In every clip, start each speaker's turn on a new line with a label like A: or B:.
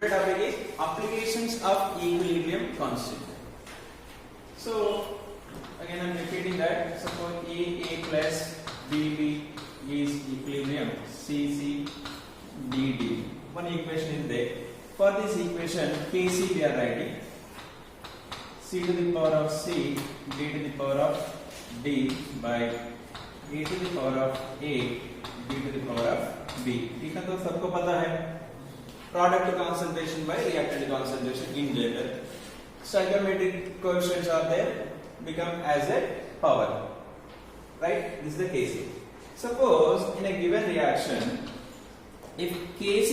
A: topic is applications of equilibrium constant. So again I am repeating that. Suppose A plus BB is equilibrium, CC DD. One equation is there. For this equation, Kc we are writing C to the power of C, D to the power of D by A to the power of A, D to the power of B. ठीक है, तो सबको पता है product concentration by reactant concentration in general. Stoichiometric coefficients are there, become as a power. Right? This is the Kc. Suppose in a given reaction, if Kc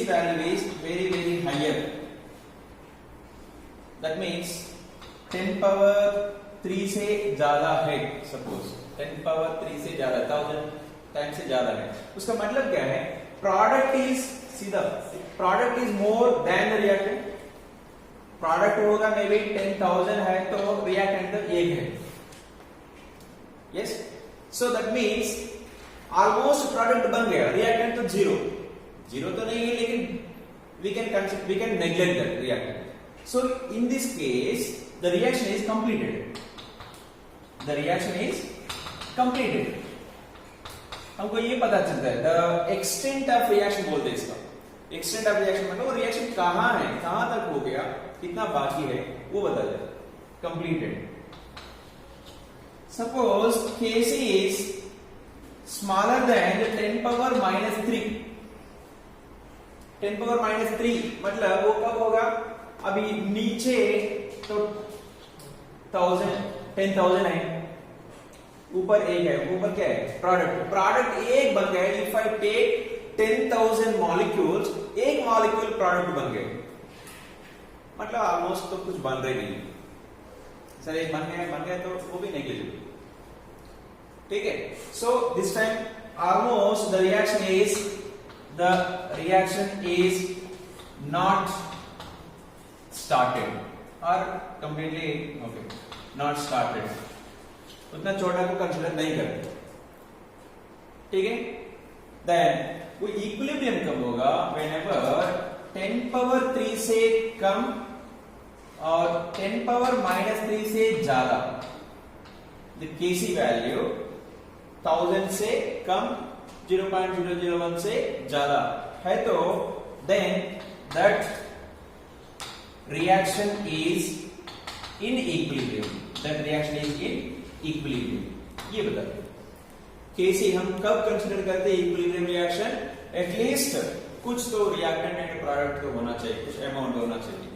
A: value is very higher, that means 10 power 3 से ज्यादा है, suppose 10 power 3 से ज्यादा 1000 time से ज्यादा है, उसका मतलब क्या है? प्रोडक्ट इज सीधा product is more than the reactant. Product होगा मे बी 10,000 है तो रिएक्टेंट तो 1 है. Yes, so that means almost product बन गया, रिएक्टेंट तो जीरो तो नहीं है, लेकिन we can neglect that reactant. So in this case the reaction is completed. हमको ये पता चलता है the extent of reaction बोलते हैं इसका. extent of reaction मतलब वो रिएक्शन कहाँ है, कहाँ तक हो गया, कितना बाकी है, वो बता जाए. completed. Suppose Kc is smaller than the 10 power minus 3. 10 power minus 3 मतलब वो कब होगा? अभी नीचे तो 10,000 है, ऊपर 1 है. ऊपर क्या है? प्रोडक्ट 1 बन गया. इफ आई टेक 10,000 मॉलिक्यूल्स, एक मॉलिक्यूल प्रोडक्ट बन गए, मतलब ऑलमोस्ट तो कुछ बन रहे नहीं. सर एक बन गया तो वो भी नेग्लिजिबल. ठीक है. So this time almost the reaction is not started or completely okay, not started. उतना छोटा को कंसीडर नहीं करते. ठीक है. Then वो इक्विलिब्रियम कब होगा? whenever 10 power 3 से कम और 10 power minus 3 से ज्यादा, the Kc value 1000 से कम, 0.001 से ज्यादा है तो then that reaction is in equilibrium. That reaction is in equilibrium. ये बताओ Kc हम कब कंसीडर करते हैं इक्विलिब्रियम रिएक्शन? एटलीस्ट कुछ तो रिएक्टेंट एंड प्रोडक्ट तो होना चाहिए, कुछ अमाउंट होना चाहिए.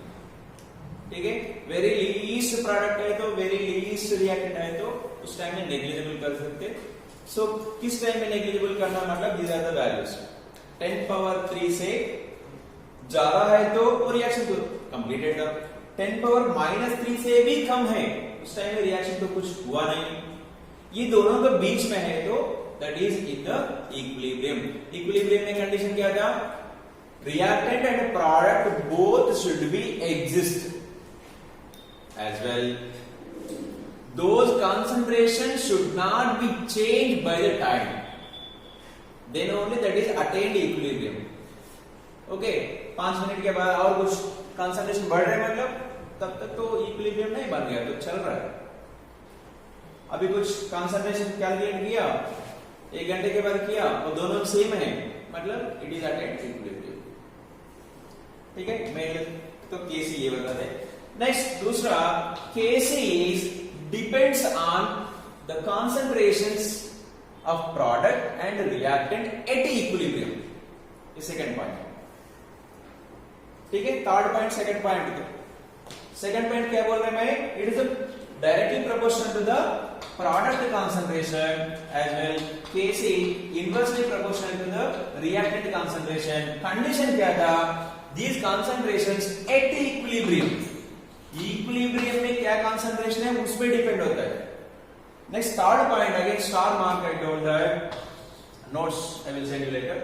A: ठीक है. वेरी लीस्ट प्रोडक्ट है तो, वेरी लीस्ट रिएक्टेंट है तो उस टाइम में नेग्लिजिबल कर सकते. सो किस टाइम में नेग्लिजिबल करना मतलब these are the values. 10 power 3 से ज्यादा है तो वो रिएक्शन तो कंप्लीटेड था. 10 पावर माइनस 3 से भी कम है, उस टाइम में रिएक्शन तो कुछ हुआ नहीं. ये दोनों के बीच में है तो that is in the equilibrium. Equilibrium में कंडीशन क्या था? Reactant and product both should be exist as well. Those concentration should not be change by the time, then only that is attend equilibrium. Okay. 5 minute के बाद और कुछ concentration बढ़ रहा है, मतलब तब तक तो इक्विलिब्रियम नहीं बन गया, तो चल रहा है. अभी कुछ कंसंट्रेशन कैलकुलेट किया, 1 घंटे के बाद किया, और दोनों सेम है, मतलब इट इज अटेन्ड इक्विलिब्रियम. ठीक है. मैं तो Kc ये बता दे. नेक्स्ट दूसरा, Kc depends on the concentrations of product and reactant at equilibrium. ये सेकंड पॉइंट. ठीक है. Third point, second point. Second point क्या बोल रहे हैं मैं? It is directly proportional to the product concentration as well. Kc inversely proportional to the reactant concentration. Condition क्या था? These concentrations at equilibrium. Equilibrium में क्या कंसंट्रेशन है उस पर डिपेंड होता है. Next third point, again star mark I told that, notes I will send you later.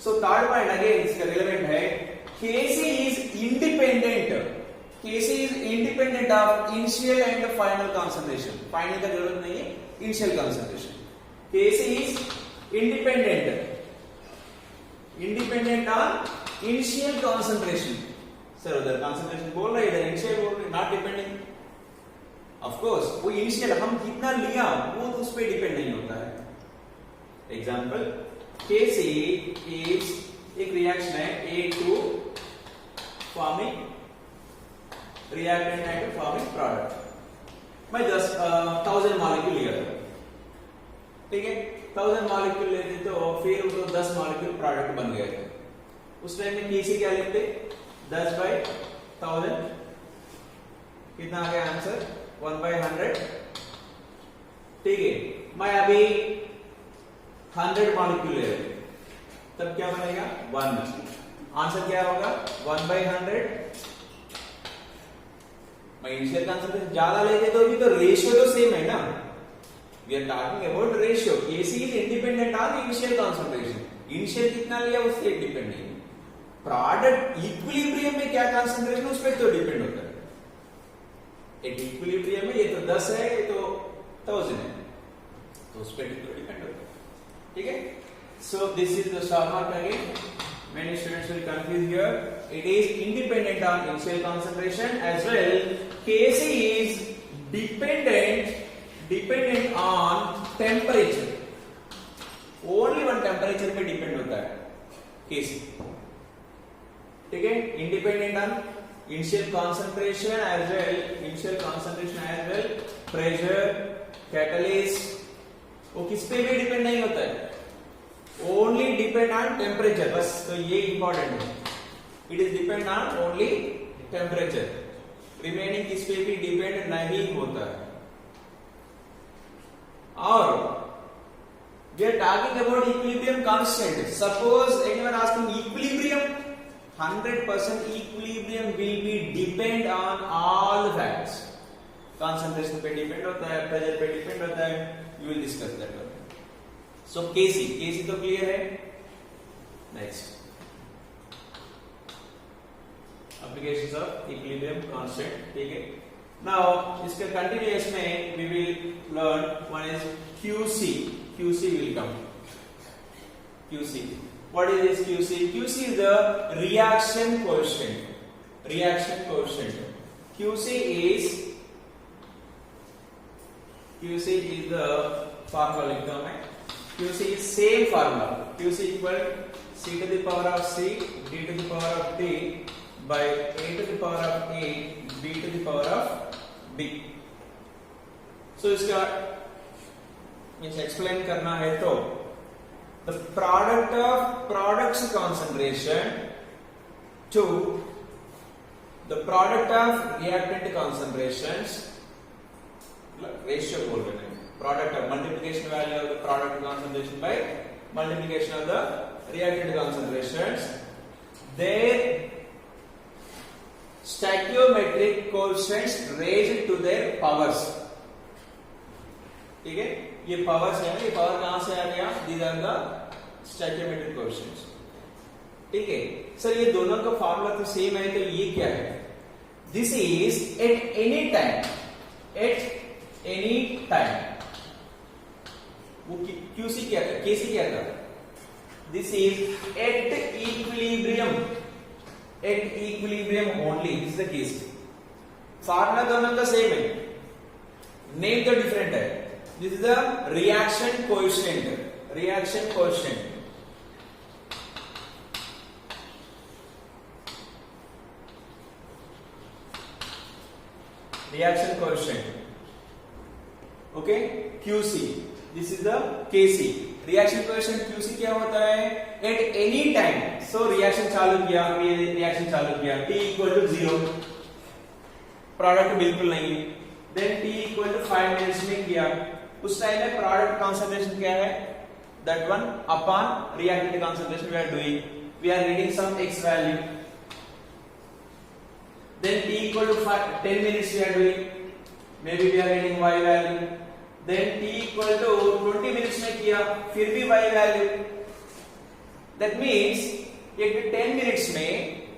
A: So third point again इसका रिलेवेंट है. Kc is independent of initial and final concentration. Final का जरूरत नहीं है, initial concentration. Kc is independent on initial concentration, sir उधर concentration बोल रहे इधर इनिशियल बोल रहे, नॉट डिपेंडिंग। ऑफ कोर्स वो इनिशियल हम कितना लिया वो तो उस पे डिपेंड नहीं होता है। एग्जांपल Kc इज एक रिएक्शन है A2 forming reactant and forming product. मैं 1000 मॉलिक्यूल लिया था, ठीक है, 1000 मॉलिक्यूल लेते तो फिर वो 10 मॉलिक्यूल प्रोडक्ट बन गए थे। उस टाइम में Kc क्या लिखते 10/1000, कितना आ गया आंसर 1/100, ठीक है। मैं अभी 100 मॉलिक्यूल ले रहा हूं तब क्या बनेगा 1, आंसर क्या होगा 1/100। मैं इनिशियल कंसंट्रेशन ज्यादा लेते तो भी तो रेशियो तो सेम है ना, we are talking about ratio. Kc is independent on initial concentration, initial कितना लिया उससे डिपेंड नहीं। प्रोडक्ट इक्विलिब्रियम में क्या कंसंट्रेशन उस पर तो डिपेंड होता है। एक इक्विलिब्रियम में ये तो 10 है ये तो 1000 है तो उस पर तो डिपेंड होता है, ठीक है। So this is the star mark again, many students will confuse here. It is independent on initial concentration as well. Kc is dependent on temperature, only one temperature पे depend होता है Kc, ठीक है। independent on initial concentration as well, pressure, catalyst, वो किस पे भी depend नहीं होता है, ओनली डिपेंड ऑन टेम्परेचर, बस तो ये इंपॉर्टेंट है। It is depend on only temperature, remaining किस पे भी डिपेंड नहीं होता है। और we are talking about equilibrium constant. Suppose anyone asking equilibrium, 100% equilibrium will be depend on all the factors. Concentration पे डिपेंड होता है, प्रेशर पे डिपेंड होता है, you will discuss that. So Kc तो क्लियर है। Next applications of equilibrium constant, ठीक है। नाउ इसके कंटिन्यूअस में we will learn one is QC will come। QC, what is this QC? QC is the reaction coefficient। QC is the formula लिखता हूं मैं। QC is same formula, QC equal C to the power of C D to the power of D by A to the power of A B to the power of B। so इसका means explain करना है तो the product of products concentration to the product of reactant concentrations, ratio बोल रहे हैं, product of multiplication value of the product concentration by multiplication of the reactant concentrations, their stoichiometric coefficients raised to their powers, ठीक है। ये powers है, ये power कहां से आ गया, these are the stoichiometric coefficients, ठीक है। सर ये दोनों का फार्मूला तो सेम है, तो ये क्या है, this is at any time, वो QC क्या था, Kc क्या था, this is at equilibrium only, this is the case। Formula दोनों का सेम है, नेम तो डिफरेंट है। This is the reaction coefficient, reaction coefficient, okay. QC, this is the Kc। Reaction coefficient QC क्या होता है, at any time. So reaction चालू किया, T इक्वल टू 0, प्रोडक्ट बिल्कुल नहीं है। Then T equal to 5 minutes में किया, उस टाइम में प्रोडक्ट कंसंट्रेशन क्या है, that one upon reactant concentration we are doing, we are reading some x value. Then T equal to 10 minutes we are doing, may be we are reading y value. Then T equal to 20 minutes में किया, फिर भी y value. That means एक 10 minutes में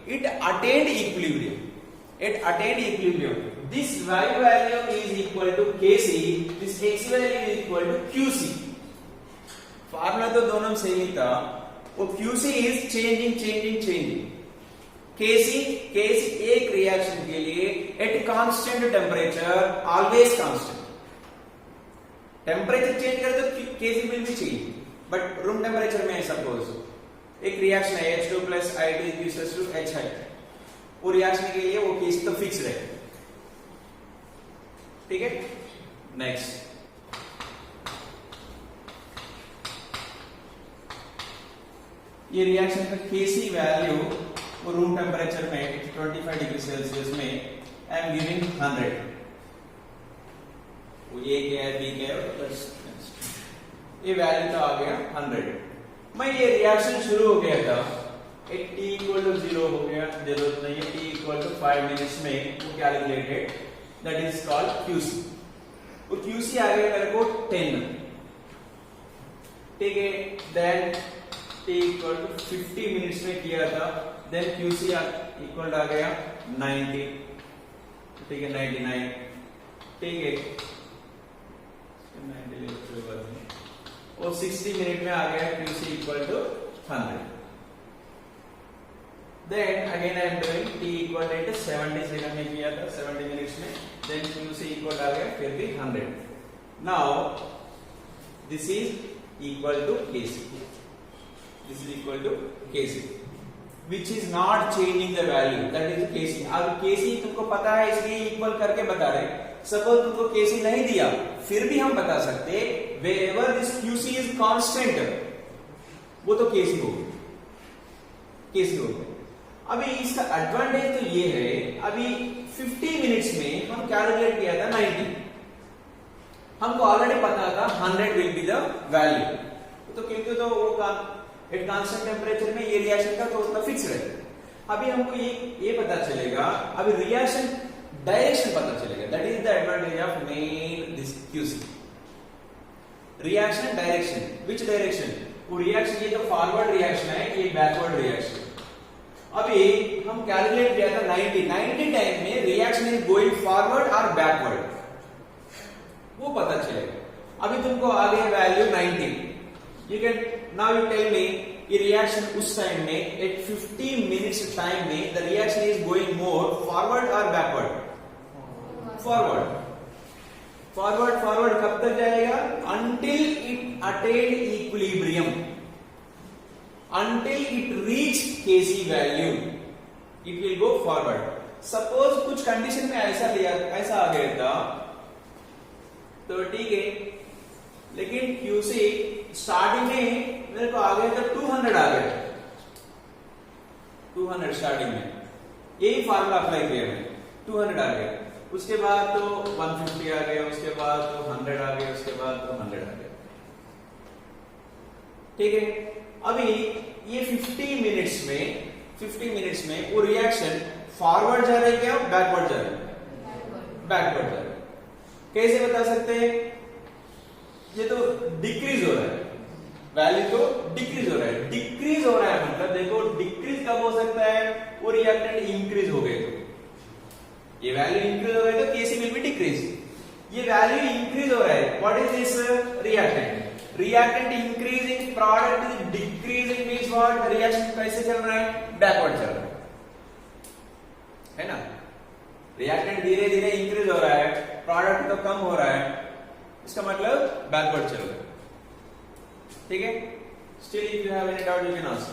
A: it attend equilibrium, this y value is equal to Kc, this x value is equal to QC। Formula तो दोनों same ही था, वो QC is changing, केसी एक रिएक्शन के लिए at constant temperature, always constant. Temperature change करे तो KC will be change, but room temperature में सपोज एक रिएक्शन है H2 plus I2 equals to HI, वो रिएक्शन के लिए वो केसी तो फिक्स रहेगा, ठीक है। नेक्स्ट, ये रिएक्शन का केसी वैल्यू वो रूम टेम्परेचर में 25 डिग्री सेल्सियस में आई एम गिविंग 100, वो ए क्या है बी क्या है प्लस ये वैल्यू तो आ गया 100। मैं ये रिएक्शन शुरू हो गया था t इक्वल टू 0 हो गया, जरूरत नहीं है, t इक्वल टू 5 मिनट्स में वो calculated, that is called QC। वो QC आ गया मेरे को 10, ठीक है। Then t equal to 50 minutes में किया था, देन QC इक्वल आ गया 90, ठीक है 99, ठीक है। और 60 मिनट में आ गया QC equal to 100। Then again I am doing t equal to 70 second में किया था 70 मिनट्स में, देन QC इक्वल आ गया फिर भी 100। Now this is equal to KC, this is equal to KC, which is not changing the value, that is KC। अब KC तुमको पता है इसलिए इक्वल करके बता रहे। सपोज तुमको KC नहीं दिया फिर भी हम बता सकते wherever this QC is constant, वो तो KC होगा, KC होगा। अभी इसका एडवांटेज तो ये है, अभी 50 मिनट्स में हम कैलकुलेट किया था 90, हमको ऑलरेडी पता था 100 विल बी द वैल्यू, तो क्योंकि तो वो एट कांस्टेंट टेम्परेचर में ये रिएक्शन का तो उतना फिक्स रहेगा। अभी हमको ये पता चलेगा, अभी रिएक्शन डायरेक्शन पता चलेगा, that is the advantage of main this QC। Reaction direction, which direction, वो रिएक्शन ये तो फॉरवर्ड रिएक्शन है, ये बैकवर्ड रिएक्शन। अभी हम कैलकुलेट किया था 90 टाइम में रिएक्शन इज गोइंग फॉरवर्ड और बैकवर्ड, वो पता चलेगा। अभी तुमको आ गया value 90, you can now you tell me ये रिएक्शन उस टाइम में एट 50 मिनट्स टाइम में the reaction is going more forward और बैकवर्ड, फॉरवर्ड कब तक जाएगा, until it attained equilibrium, until it reached KC value it will go forward। Suppose कुछ condition में ऐसा आ गया था तो ठीक है, लेकिन QC स्टार्टिंग में मेरे को आ गया था 200 आ गया, 200 स्टार्टिंग में, यही फार्मूला अप्लाई किया मैंने, 200 आ गया, उसके बाद तो 150 आ गया, उसके बाद तो 100 आ गया, उसके बाद तो 100 आ गया, ठीक है। अभी ये 50 मिनट्स में वो रिएक्शन फॉरवर्ड जा रहा है क्या बैकवर्ड जा रहा है, बैकवर्ड जा रहा है। कैसे बता सकते हैं, ये तो डिक्रीज हो रहा है, वैल्यू तो डिक्रीज हो रहा है, डिक्रीज हो रहा है मतलब देखो डिक्रीज कब हो सकता है, वो रिएक्टेंट इंक्रीज हो गए तो, ये वैल्यू इंक्रीज हो गए तो केसी विल बी डिक्रीज, ये वैल्यू इंक्रीज हो रहा है, what is this reactant, reactant increasing, product is decreasing, means what, reaction कैसे चल रहा है, बैकवर्ड चल रहा है ना। रिएक्टेंट धीरे धीरे इंक्रीज हो रहा है, प्रोडक्ट तो कम हो रहा है, इसका मतलब बैकवर्ड चल रहा है, ठीक है। Still if you have any doubt you can ask,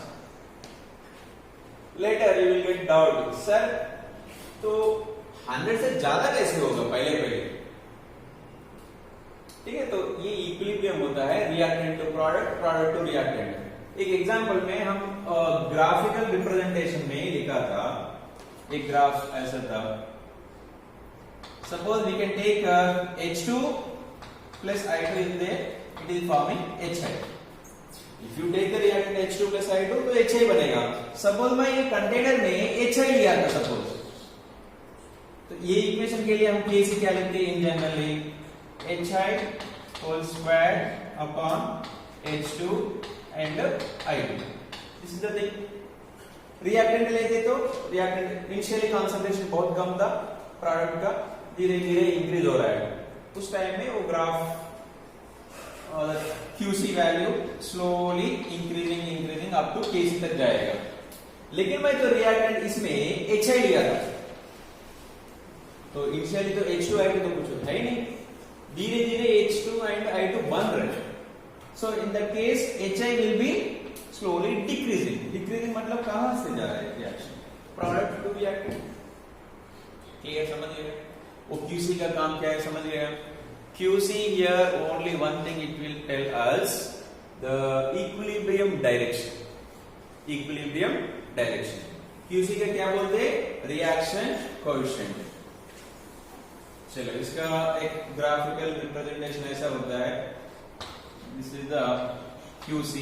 A: later you will get doubt, sir तो 100 से ज्यादा कैसे होगा पहले, ठीक है। तो ये इक्विलिब्रियम होता है reactant to product, product to reactant. एक एग्जांपल में हम ग्राफिकल रिप्रेजेंटेशन में लिखा था, एक ग्राफ ऐसा था, suppose we can take H2 plus I2 is there, it is forming HI। If you take the reactant H2 plus I2 तो HI बनेगा। सपोज मैं ये कंटेनर में HI लिया था सपोज, तो ये इक्वेशन के लिए हम KC क्या लिखते हैं इन generally, HI whole square upon H2 and I2, this is the thing। Reactant लेते तो रिएक्टेंट इनिशियली कंसंट्रेशन बहुत कम था प्रोडक्ट का, धीरे धीरे इंक्रीज हो रहा है, उस टाइम में वो graph QC value slowly increasing up to KC तक जाएगा। लेकिन मैं जो रिएक्टेंट इसमें HI लिया था, तो इनिशियली तो H2 I2 तो कुछ है ही नहीं, धीरे धीरे H2 एंड I2 बन रहे। So in the case HI will be slowly decreasing. Decreasing मतलब कहां से जा रहा है reaction, product to reactant. Clear, समझ गए? वो QC का काम क्या है समझ गए? QC here only one thing it will tell us, the equilibrium direction. Equilibrium direction. QC का क्या बोलते हैं? Reaction coefficient. चलो इसका एक ग्राफिकल रिप्रेजेंटेशन ऐसा होता है, this is the QC,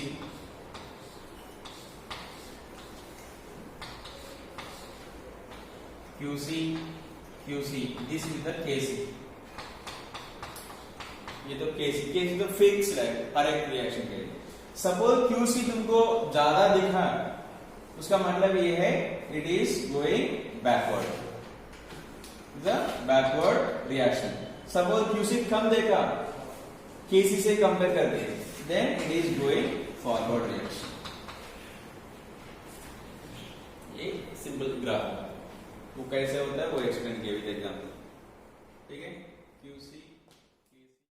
A: QC, this is the KC। ये तो KC तो फिक्स्ड है हर एक रिएक्शन के लिए। सपोज QC तुमको ज्यादा दिखा, उसका मतलब ये है it is going backward, the backward reaction. Suppose QC कम देखा KC से कंपेयर करके, then it is going forward reaction. ये सिंपल ग्राफ, वो कैसे होता है वो एक्सप्लेन किया एग्जाम्पल। ठीक है, QC